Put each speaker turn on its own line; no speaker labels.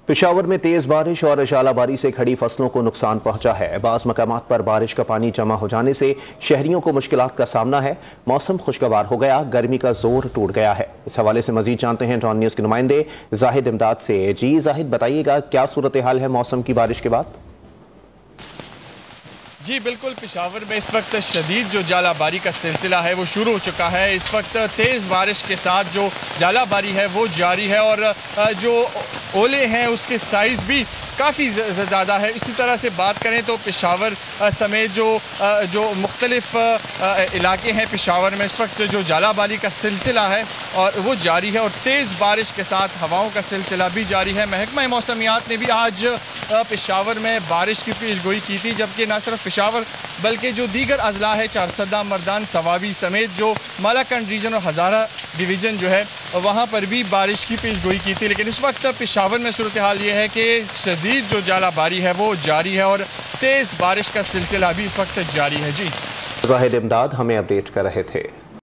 पेशावर में तेज बारिश और झालाबारी से खड़ी फसलों को नुकसान पहुंचा है। बाज़ मकामात पर बारिश का पानी जमा हो जाने से शहरियों को मुश्किलात का सामना है। मौसम खुशगवार हो गया, गर्मी का जोर टूट गया है। इस हवाले से मजीद जानते हैं डॉन न्यूज़ के नुमाइंदे जाहिद इमदाद से। जी जाहिद, बताइएगा क्या सूरत हाल है मौसम की बारिश के बाद?
जी बिल्कुल, पेशावर में इस वक्त शदीद जो जालाबारी का सिलसिला है वो शुरू हो चुका है। इस वक्त तेज़ बारिश के साथ जो जालाबारी है वो जारी है और जो ओले हैं उसके साइज़ भी काफ़ी ज़्यादा है। इसी तरह से बात करें तो पेशावर समेत जो मुख्तलिफ इलाके हैं पेशावर में इस वक्त जो जालाबारी का सिलसिला है और वो जारी है और तेज़ बारिश के साथ हवाओं का सिलसिला भी जारी है। महकमा मौसमियात ने भी आज पेशावर में बारिश की पेशगोई की थी, जबकि न सिर्फ पेशावर बल्कि जो दीगर अजला है चारसदा, मर्दान, सवाबी समेत जो मालाकंड रीजन और हज़ारा डिवीज़न जो है वहाँ पर भी बारिश की पेशगोई की थी। लेकिन इस वक्त पेशावर में सूरत हाल ये है कि शदीद जो जालाबारी है वो जारी है और तेज़ बारिश का सिलसिला भी इस वक्त जारी है। जी
जाहिद इमदाद हमें अपडेट कर रहे थे।